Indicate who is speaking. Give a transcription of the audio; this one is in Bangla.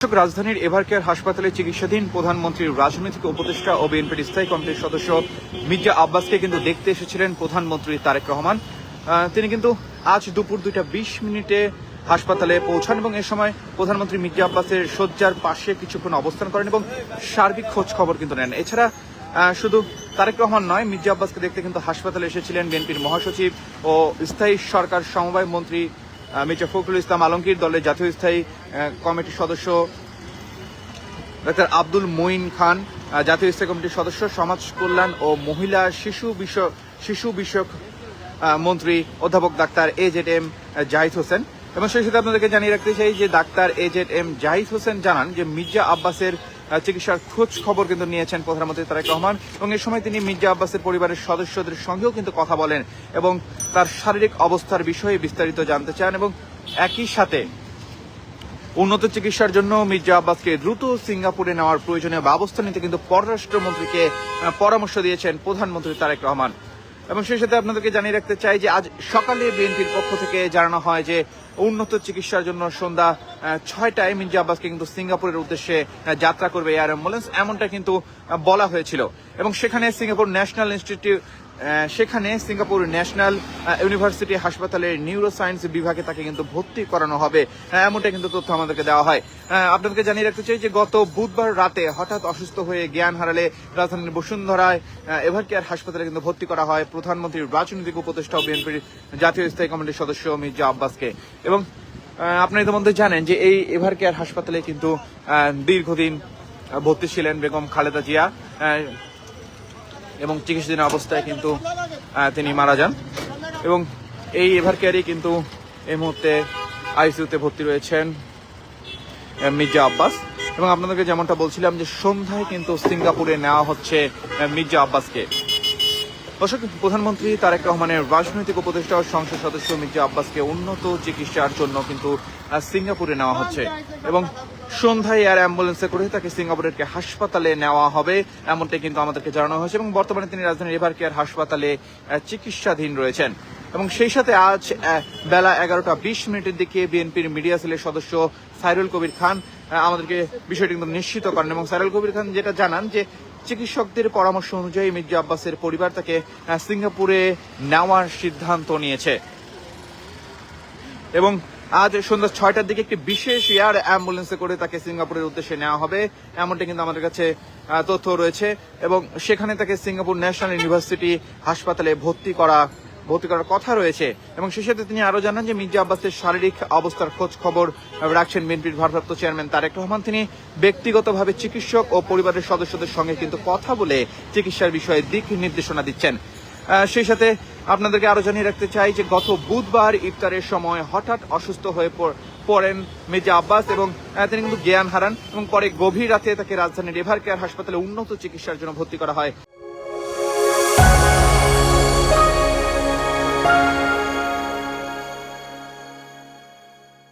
Speaker 1: রাজধানীর এভারকেয়ার হাসপাতালে চিকিৎসাধীন প্রধানমন্ত্রীর রাজনৈতিক উপদেষ্টা ও বিএনপির স্থায়ী কমিটির সদস্য মির্জা আব্বাসকে কিন্তু দেখতে এসেছিলেন প্রধানমন্ত্রী তারেক রহমান। তিনি কিন্তু আজ দুপুর 2:20 হাসপাতালে পৌঁছান এবং এ সময় প্রধানমন্ত্রী মির্জা আব্বাসের শয্যার পাশে কিছুক্ষণ অবস্থান করেন এবং সার্বিক খোঁজ খবর কিন্তু নেন। এছাড়া শুধু তারেক রহমান নয়, মির্জা আব্বাসকে দেখতে কিন্তু হাসপাতালে এসেছিলেন বিএনপির মহাসচিব ও স্থায়ী সরকার সমবায় মন্ত্রী মির্জা ফখরুল ইসলাম আলমগীর, দলের জাতীয় স্থায়ী কমিটির সদস্য ডাক্তার আব্দুল মঈন খান, জাতীয় স্থায়ী কমিটির সদস্য সমাজ কল্যাণ ও মহিলা শিশু বিষয়ক মন্ত্রী অধ্যাপক ডাক্তার AZM জাহিদ হোসেন। এবং সেই সাথে আপনাদেরকে জানিয়ে রাখতে চাই যে ডাক্তার AZM জাহিদ হোসেন জানান যে মির্জা আব্বাসের চিকিৎসার খোঁজ খবর কিন্তু নিয়েছেন প্রধানমন্ত্রী তারেক রহমান এবং এ সময় তিনি মির্জা আব্বাসের পরিবারের সদস্যদের সঙ্গেও কিন্তু কথা বলেন এবং তার শারীরিক অবস্থার বিষয়ে বিস্তারিত জানতে চান এবং একই সাথে উন্নত চিকিৎসার জন্য মির্জা আব্বাসকে দ্রুত সিঙ্গাপুরে নেওয়ার প্রয়োজনীয় ব্যবস্থা নিতে কিন্তু পররাষ্ট্রমন্ত্রীকে পরামর্শ দিয়েছেন প্রধানমন্ত্রী তারেক রহমান। এবং সেই সাথে আপনাদেরকে জানিয়ে রাখতে চাই যে আজ সকালে বিএনপির পক্ষ থেকে জানানো হয় যে উন্নত চিকিৎসার জন্য সন্ধ্যা 6টায় মির্জা আব্বাসকে কিন্তু সিঙ্গাপুরের উদ্দেশ্যে যাত্রা করবে এয়ার অ্যাম্বুলেন্স, এমনটা কিন্তু বলা হয়েছিল। এবং সেখানে সিঙ্গাপুর ন্যাশনাল ইউনিভার্সিটি হাসপাতালের নিউরোসায়েন্স বিভাগে তাকে কিন্তু ভর্তি করানো হবে, এমনটা কিন্তু তথ্য আমাদেরকে দেওয়া হয়। আপনাদেরকে জানিয়ে রাখতে চাই যে গত বুধবার রাতে হঠাৎ অসুস্থ হয়ে জ্ঞান হারালে রাজধানীর বসুন্ধরায় এভারকেয়ার হাসপাতালে কিন্তু ভর্তি করা হয় প্রধানমন্ত্রীর রাজনৈতিক উপদেষ্টা ও বিএনপির জাতীয় স্থায়ী কমিটির সদস্য মির্জা আব্বাসকে। এবং আপনারা ইতিমধ্যে জানেন যে এই এভারকেয়ার হাসপাতালে কিন্তু দীর্ঘদিন ভর্তি ছিলেন বেগম খালেদা জিয়া এবং চিকিৎসাধীন অবস্থায় কিন্তু তিনি মারা যান। এবং এই এভারকেয়ারই কিন্তু এই মুহূর্তে আইসিইউতে ভর্তি রয়েছেন মির্জা আব্বাস। এবং আপনাদেরকে যেমনটা বলছিলাম যে সন্ধ্যায় কিন্তু সিঙ্গাপুরে নেওয়া হচ্ছে মির্জা আব্বাসকে। দর্শক, প্রধানমন্ত্রী তারেক রহমানের রাজনৈতিক উপদেষ্টা ও সংসদ সদস্য মির্জা আব্বাসকে উন্নত চিকিৎসার জন্য কিন্তু সিঙ্গাপুরে নেওয়া হচ্ছে এবং সন্ধ্যায় এয়ার অ্যাম্বুলেন্সে করে তাকে সিঙ্গাপুরের হাসপাতালে নেওয়া হবে, এমনটাই কিন্তু আমাদেরকে জানানো হয়েছে। এবং বর্তমানে তিনি রাজধানীর এভারকেয়ার হাসপাতালে চিকিৎসাধীন রয়েছেন। এবং সেই সাথে আজ বেলা 11:20 দিকে বিএনপির মিডিয়া সেলের সদস্য সাইরুল কবির খান আমাদেরকে বিষয়টি কিন্তু নিশ্চিত করেন এবং সাইরুল কবির খান যেটা জানান যে চিকিৎসকদের পরামর্শ অনুযায়ী মির্জা আব্বাসের পরিবার তাকে সিঙ্গাপুরে নেওয়ার সিদ্ধান্ত নিয়েছে। এবং আজ সন্ধ্যা 6টার দিকে একটি বিশেষ এয়ার অ্যাম্বুলেন্সে করে তাকে সিঙ্গাপুরের উদ্দেশ্যে নেওয়া হবে, এমনটা কিন্তু আমাদের কাছে তথ্য রয়েছে। এবং সেখানে তাকে সিঙ্গাপুর ন্যাশনাল ইউনিভার্সিটি হাসপাতালে ভর্তি করার কথা রয়েছে। এবং সেই সাথে তিনি আরো জানান যে মির্জা আব্বাসের শারীরিক অবস্থার খোঁজ খবর রাখছেন বিএনপির ভারপ্রাপ্ত চেয়ারম্যান তারেক রহমান। তিনি ব্যক্তিগতভাবে চিকিৎসক ও পরিবারের সদস্যদের সঙ্গে কিন্তু কথা বলে চিকিৎসার বিষয়ে দিক নির্দেশনা দিচ্ছেন। সেই সাথে আপনাদেরকে আরো জানিয়ে রাখতে চাই যে গত বুধবার ইফতারের সময় হঠাৎ অসুস্থ হয়ে পড়েন মির্জা আব্বাস এবং তিনি কিন্তু জ্ঞান হারান এবং পরে গভীর রাতে তাকে রাজধানীর এভারকেয়ার হাসপাতালে উন্নত চিকিৎসার জন্য ভর্তি করা হয়।